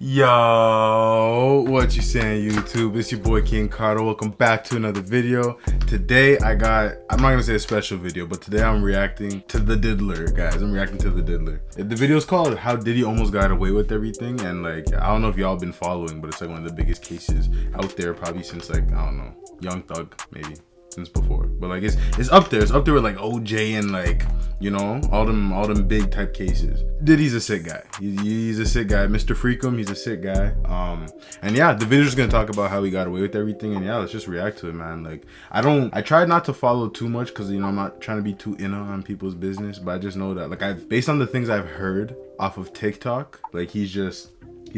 Yo, what you saying, YouTube? It's your boy Kingcardo. Welcome back to another video. Today I'm not gonna say a special video, but today I'm reacting to the Diddler, guys. I'm reacting to the Diddler. The video's called How Diddy Almost Got Away With Everything, and like, I don't know if y'all been following, but it's like one of the biggest cases out there, probably since like, I don't know, Young Thug, maybe. Since before, but like it's up there. It's up there with like OJ and like, you know, all them big type cases. Diddy's a sick guy. He's a sick guy. Mr. Freakum, he's a sick guy. And yeah, the video's gonna talk about how he got away with everything. And yeah, let's just react to it, man. Like I tried not to follow too much because, you know, I'm not trying to be too in on people's business, but I just know that like based on the things I've heard off of TikTok, like he's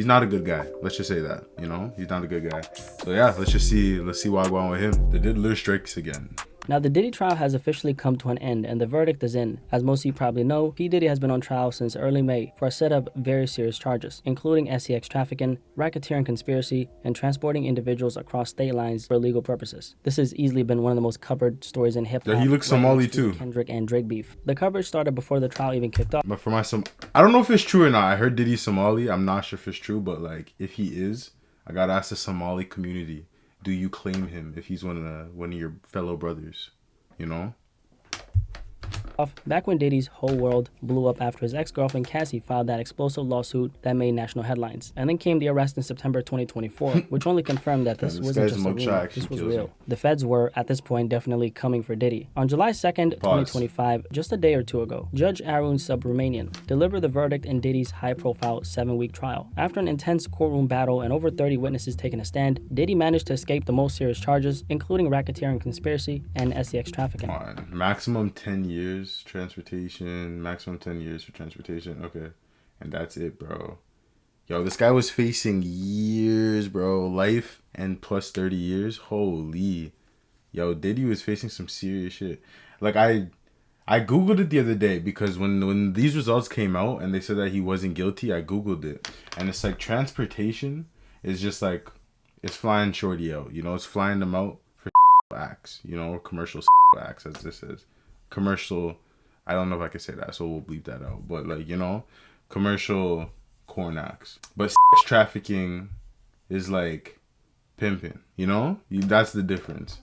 not a good guy. Let's just say that, you know, he's not a good guy. So yeah, let's see what's going on with him. The Diddler strikes again. Now, the Diddy trial has officially come to an end and the verdict is in. As most of you probably know, P. Diddy has been on trial since early May for a set of very serious charges, including SEX trafficking, racketeering conspiracy, and transporting individuals across state lines for illegal purposes. This has easily been one of the most covered stories in hip-hop. Yeah, he looks Somali too. Kendrick and Drake beef. The coverage started before the trial even kicked off. But for I don't know if it's true or not. I heard Diddy's Somali. I'm not sure if it's true, but like if he is, I gotta ask the Somali community, do you claim him if he's one of your fellow brothers? You know? Back when Diddy's whole world blew up after his ex-girlfriend Cassie filed that explosive lawsuit that made national headlines. And then came the arrest in September 2024, which only confirmed that this wasn't just a rumor, this was real. The feds were, at this point, definitely coming for Diddy. On July 2nd, 2025, just a day or two ago, Judge Arun Subramanian delivered the verdict in Diddy's high-profile 7-week trial. After an intense courtroom battle and over 30 witnesses taking a stand, Diddy managed to escape the most serious charges, including racketeering conspiracy and SEX trafficking. Maximum 10 years. Transportation, maximum 10 years for transportation. Okay, and that's it, bro. Yo, this guy was facing years, bro. Life and plus 30 years. Holy. Yo, Diddy was facing some serious shit. Like I googled it the other day because when these results came out and they said that he wasn't guilty, I googled it, and it's like transportation is just like it's flying shorty out, you know, it's flying them out for acts, you know, or commercial acts, as this is. Commercial, I don't know if I can say that, so we'll bleep that out, but like, you know, commercial corn acts. But sex trafficking is like pimping, you know? That's the difference.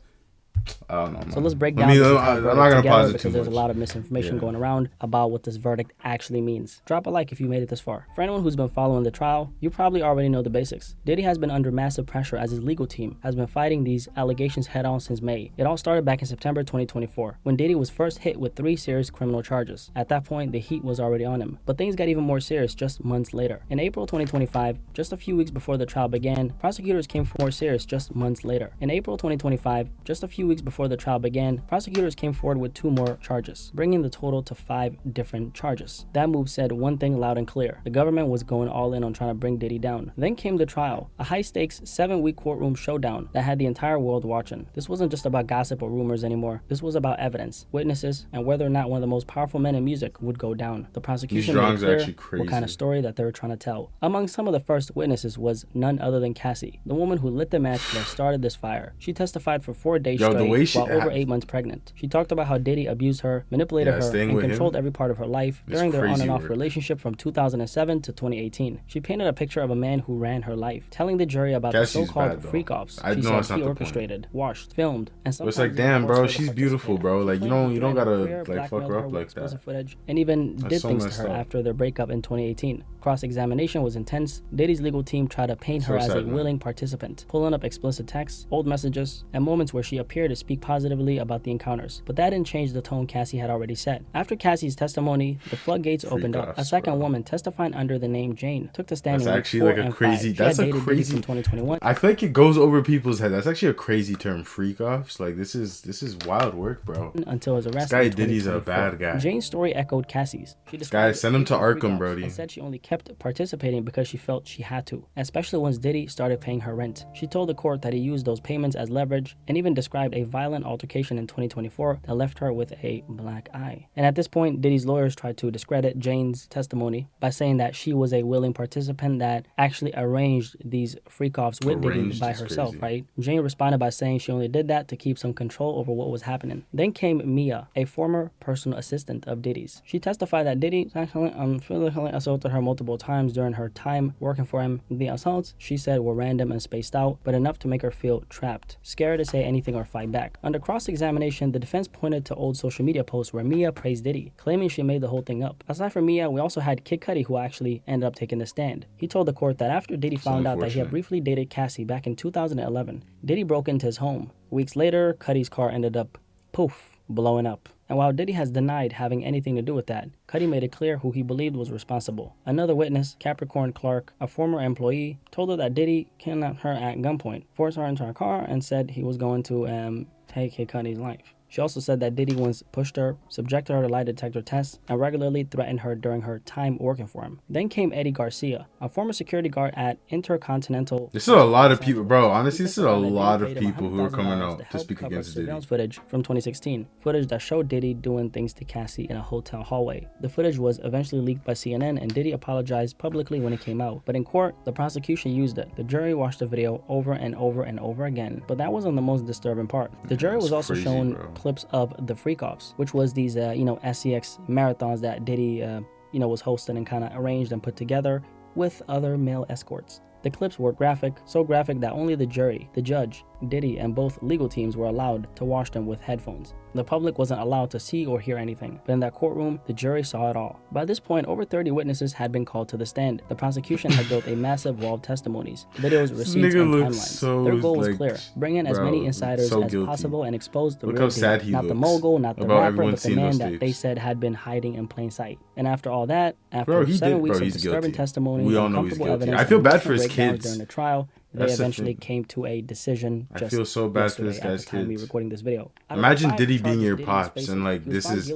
I don't know, man. So let's break down I'm not gonna pause it because there's a lot of misinformation going around about what this verdict actually means. Drop a like if you made it this far. For anyone who's been following the trial, you probably already know the basics. Diddy has been under massive pressure as his legal team has been fighting these allegations head on since May. It all started back in September 2024 when Diddy was first hit with 3 serious criminal charges. At that point, the heat was already on him, but things got even more serious just months later. In April 2025, just a few weeks before the trial began, prosecutors came for more serious just months later. In April 2025, just a few weeks before the trial began, prosecutors came forward with 2 more charges, bringing the total to 5 different charges. That move said one thing loud and clear: the government was going all in on trying to bring Diddy down. Then came the trial, a high-stakes 7-week courtroom showdown that had the entire world watching. This wasn't just about gossip or rumors anymore. This was about evidence, witnesses, and whether or not one of the most powerful men in music would go down. The prosecution made clear what kind of story that they were trying to tell. Among some of the first witnesses was none other than Cassie, the woman who lit the match that started this fire. She testified for 4 days straight while over 8 months pregnant. She talked about how Diddy abused her, manipulated her, and controlled every part of her life during their on and off relationship from 2007 to 2018. She painted a picture of a man who ran her life, telling the jury about the so-called freak-offs she said he orchestrated, washed, filmed, and sometimes it's like, damn, bro, she's beautiful, bro. Like, you don't gotta like fuck her up like that. Footage, and even did things to her after their breakup in 2018. Cross-examination was intense. Diddy's legal team tried to paint her as a willing participant, pulling up explicit texts, old messages, and moments where she appeared to speak positively about the encounters. But that didn't change the tone Cassie had already set. After Cassie's testimony, the floodgates opened up. A second woman testifying under the name Jane took the stand. That's actually like a crazy. That's a crazy. From 2021. I feel like it goes over people's head. That's actually a crazy term, freak offs. Like this is wild work, bro. Until his arrest. This guy Diddy's a bad guy. Jane's story echoed Cassie's. She guys, send him to Arkham, Brody. And said she only kept participating because she felt she had to, especially once Diddy started paying her rent. She told the court that he used those payments as leverage and even described a violent altercation in 2024 that left her with a black eye. And at this point, Diddy's lawyers tried to discredit Jane's testimony by saying that she was a willing participant that actually arranged these freak-offs with Diddy by herself, right? Jane responded by saying she only did that to keep some control over what was happening. Then came Mia, a former personal assistant of Diddy's. She testified that Diddy actually physically assaulted her multiple times during her time working for him. The assaults, she said, were random and spaced out, but enough to make her feel trapped, scared to say anything or fight back. Under cross-examination, the defense pointed to old social media posts where Mia praised Diddy, claiming she made the whole thing up. Aside from Mia, we also had Kid Cudi, who actually ended up taking the stand. He told the court that after Diddy found out that he had briefly dated Cassie back in 2011, Diddy broke into his home. Weeks later, Cudi's car ended up, poof, blowing up. And while Diddy has denied having anything to do with that, Cudi made it clear who he believed was responsible. Another witness, Capricorn Clark, a former employee, told her that Diddy kidnapped her at gunpoint, forced her into her car, and said he was going to take Kid Cudi's life. She also said that Diddy once pushed her, subjected her to lie detector tests, and regularly threatened her during her time working for him. Then came Eddie Garcia, a former security guard at Intercontinental. This is a lot of people, bro. Honestly, this is a lot of people who are coming out to speak against Diddy. Surveillance footage from 2016, footage that showed Diddy doing things to Cassie in a hotel hallway. The footage was eventually leaked by CNN, and Diddy apologized publicly when it came out. But in court, the prosecution used it. The jury watched the video over and over and over again. But that wasn't the most disturbing part. The jury was also shown clips of the freak-offs, which was these SEX marathons that Diddy was hosting and kind of arranged and put together with other male escorts. The clips were graphic, so graphic that only the jury, the judge, Diddy, and both legal teams were allowed to watch them with headphones. The public wasn't allowed to see or hear anything, but in that courtroom, the jury saw it all. By this point, over 30 witnesses had been called to the stand. The prosecution had built a massive wall of testimonies, videos, receipts, and timelines. Their goal was clear: bring in as many insiders as possible and expose the real Diddy, not the mogul, not the rapper, but the man that they said had been hiding in plain sight. And after all that, after 7 weeks of disturbing testimony and uncomfortable evidence, I feel bad for his kids during the trial, they eventually came to a decision. I feel so bad for this guy's kids. Me recording this video. Imagine Diddy being your pops and like this is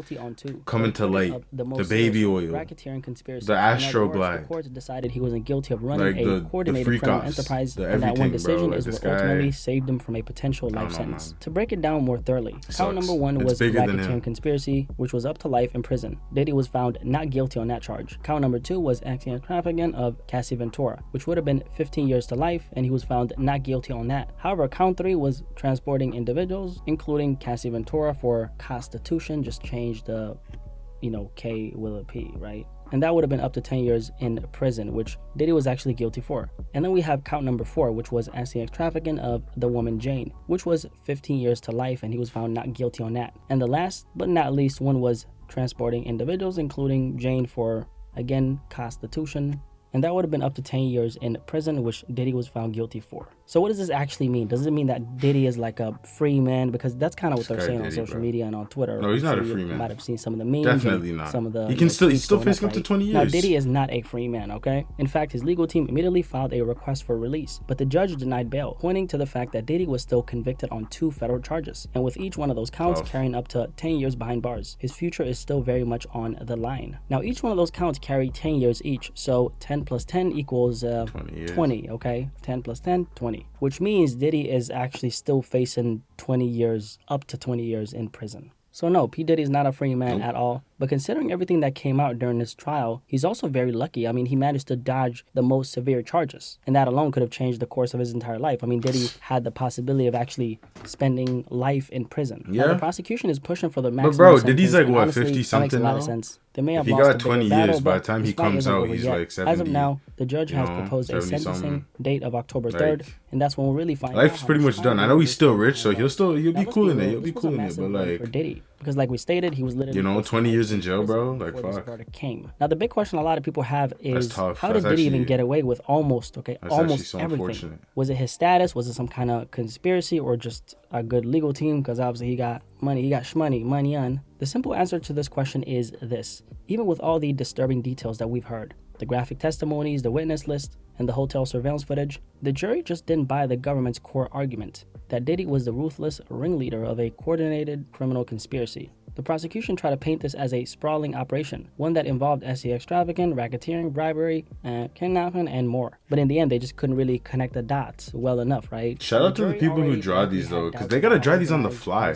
coming to light. The baby oil, the Astro Black. The court decided he wasn't guilty of running a coordinated criminal enterprise, and that one decision is what ultimately saved him from a potential life sentence. To break it down more thoroughly, count number 1 was racketeering conspiracy, which was up to life in prison. Diddy was found not guilty on that charge. Count number 2 was acting as trafficking of Cassie Ventura, which would have been 15 years to life, and he was found not guilty on that. However, count 3 was transporting individuals, including Cassie Ventura, for constitution. Just change the, K with a P, right? And that would have been up to 10 years in prison, which Diddy was actually guilty for. And then we have count number 4, which was sex trafficking of the woman Jane, which was 15 years to life, and he was found not guilty on that. And the last but not least one was transporting individuals, including Jane, for, again, constitution. And that would have been up to 10 years in prison, which Diddy was found guilty for. So what does this actually mean? Does it mean that Diddy is like a free man? Because that's kind of what they're saying on social media and on Twitter. No, he's not a free man. You might have seen some of the memes. Definitely not. Some of the he's still facing up to 20 years. Now, Diddy is not a free man, okay? In fact, his legal team immediately filed a request for release, but the judge denied bail, pointing to the fact that Diddy was still convicted on 2 federal charges, and with each one of those counts carrying up to 10 years behind bars, his future is still very much on the line. Now, each one of those counts carry 10 years each, so 10 plus 10 equals 20, okay? 10 plus 10, 20. Which means Diddy is actually still facing 20 years, up to 20 years in prison. So no, P. Diddy is not a free man at all. But considering everything that came out during this trial, he's also very lucky. I mean, he managed to dodge the most severe charges. And that alone could have changed the course of his entire life. I mean, Diddy had the possibility of actually spending life in prison. Yeah. Now, the prosecution is pushing for the maximum But bro, sentence, Diddy's like, what, honestly, 50-something now? They may have lost 20 battle, years, by the time he comes out, he's like 70. As of now, the judge has proposed a sentencing date of October 3rd, and that's when we'll really find out. Life's pretty much done. I know he's still rich, so he'll be cool in it. He'll be cool in it, but like, for Diddy, because like we stated, he was literally 20 years in jail, bro. Like, fuck. Came. Now the big question a lot of people have is, how did That's Diddy even get away with almost so everything? Was it his status? Was it some kind of conspiracy, or just a good legal team? Because obviously he got money. He got money on. The simple answer to this question is this: even with all the disturbing details that we've heard, the graphic testimonies, the witness list, and the hotel surveillance footage, the jury just didn't buy the government's core argument that Diddy was the ruthless ringleader of a coordinated criminal conspiracy. The prosecution tried to paint this as a sprawling operation, one that involved sex trafficking, racketeering, bribery, kidnapping, and more. But in the end, they just couldn't really connect the dots well enough, right? Shout out to the people who draw these though, because they gotta draw these on the fly.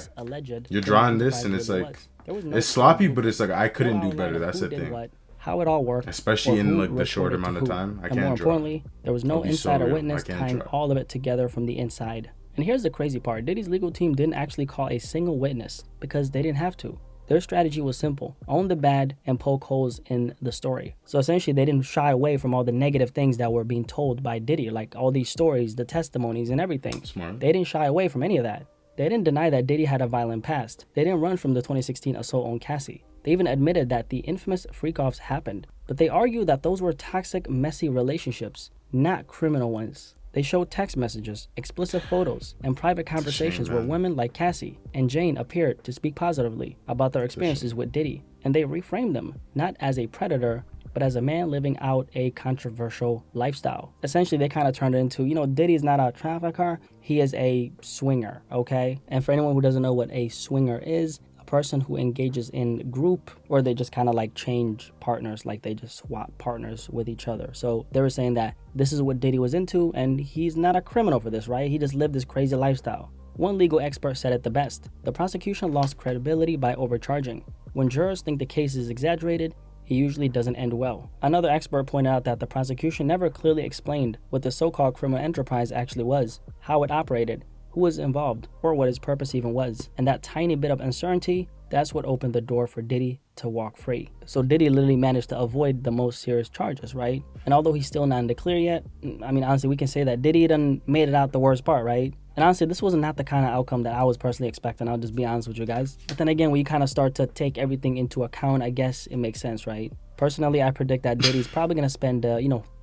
You're drawing this and it's like, it's sloppy, but it's like, I couldn't do better. That's the thing. How it all worked, especially in like the short amount of time. I can't draw. More importantly, there was no insider witness tying all of it together from the inside. And here's the crazy part. Diddy's legal team didn't actually call a single witness because they didn't have to. Their strategy was simple: own the bad and poke holes in the story. So essentially, they didn't shy away from all the negative things that were being told by Diddy, like all these stories, the testimonies, and everything. Smart. They didn't shy away from any of that. They didn't deny that Diddy had a violent past. They didn't run from the 2016 assault on Cassie. They even admitted that the infamous freak-offs happened. But they argued that those were toxic, messy relationships, not criminal ones. They showed text messages, explicit photos, and private conversations where women like Cassie and Jane appeared to speak positively about their experiences with Diddy. And they reframed them, not as a predator, but as a man living out a controversial lifestyle. Essentially, they kind of turned it into, Diddy is not a trafficker, he is a swinger, okay? And for anyone who doesn't know what a swinger is, a person who engages in group, or they just kind of like change partners, like they just swap partners with each other. So they were saying that this is what Diddy was into, and he's not a criminal for this, right? He just lived this crazy lifestyle. One legal expert said it the best: the prosecution lost credibility by overcharging. When jurors think the case is exaggerated, it usually doesn't end well. Another expert pointed out that the prosecution never clearly explained what the so-called criminal enterprise actually was, how it operated, who was involved, or what its purpose even was. And that tiny bit of uncertainty, that's what opened the door for Diddy to walk free. So Diddy literally managed to avoid the most serious charges, right? And although he's still not in the clear yet, I mean, honestly, we can say that Diddy done made it out the worst part, right? And honestly, this was not the kind of outcome that I was personally expecting. I'll just be honest with you guys. But then again, when you kind of start to take everything into account, I guess it makes sense, right? Personally, I predict that Diddy's probably going to spend,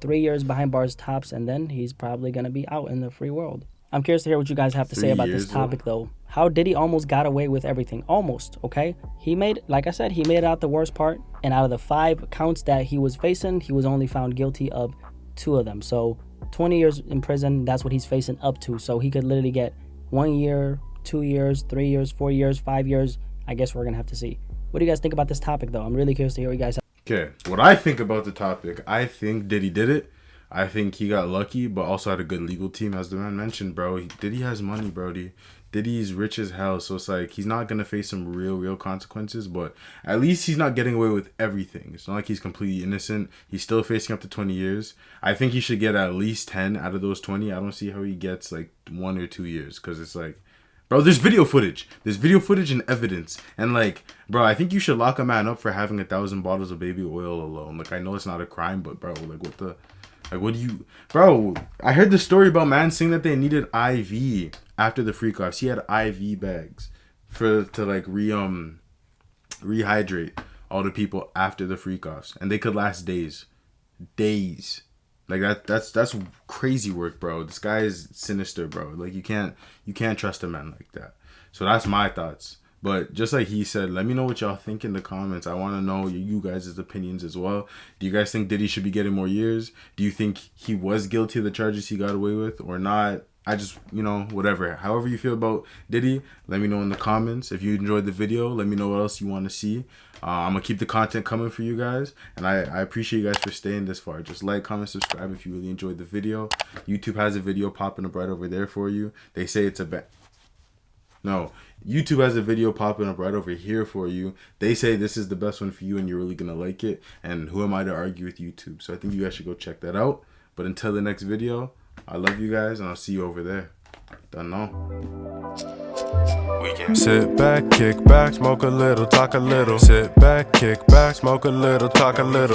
3 years behind bars tops, and then he's probably going to be out in the free world. I'm curious to hear what you guys have to say about this topic, though. How Diddy almost got away with everything. Almost, okay? Like I said, he made it out the worst part. And out of the 5 counts that he was facing, he was only found guilty of 2 of them. So 20 years in prison, that's what he's facing up to. So he could literally get 1 year, 2 years, 3 years, 4 years, 5 years. I guess we're going to have to see. What do you guys think about this topic, though? I'm really curious to hear what you guys have. Okay, what I think about the topic, I think Diddy did it. I think he got lucky, but also had a good legal team. As the man mentioned, bro, Diddy has money, bro. Diddy's rich as hell, so it's like he's not going to face some real consequences, but at least he's not getting away with everything. It's not like he's completely innocent. He's still facing up to 20 years. I think he should get at least 10 out of those 20. I don't see how he gets like 1 or 2 years, because it's like, bro, there's video footage. There's video footage and evidence. And like, bro, I think you should lock a man up for having 1,000 bottles of baby oil alone. Like, I know it's not a crime, but bro, what do you, bro, I heard the story about man saying that they needed IV after the freak offs. He had IV bags to like rehydrate all the people after the freak offs, and they could last days. Like that's crazy work, bro. This guy is sinister, bro. Like you can't trust a man like that. So that's my thoughts. But just like he said, let me know what y'all think in the comments. I want to know you guys' opinions as well. Do you guys think Diddy should be getting more years? Do you think he was guilty of the charges he got away with or not? I just, whatever. However you feel about Diddy, let me know in the comments. If you enjoyed the video, let me know what else you want to see. I'm going to keep the content coming for you guys. And I appreciate you guys for staying this far. Just like, comment, subscribe if you really enjoyed the video. YouTube has a video popping up right over there for you. They say it's a No, YouTube has a video popping up right over here for you. They say this is the best one for you and you're really going to like it. And who am I to argue with YouTube? So I think you guys should go check that out. But until the next video, I love you guys and I'll see you over there. Don't know. Sit back, kick back, smoke a little, talk a little. Sit back, kick back, smoke a little, talk a little.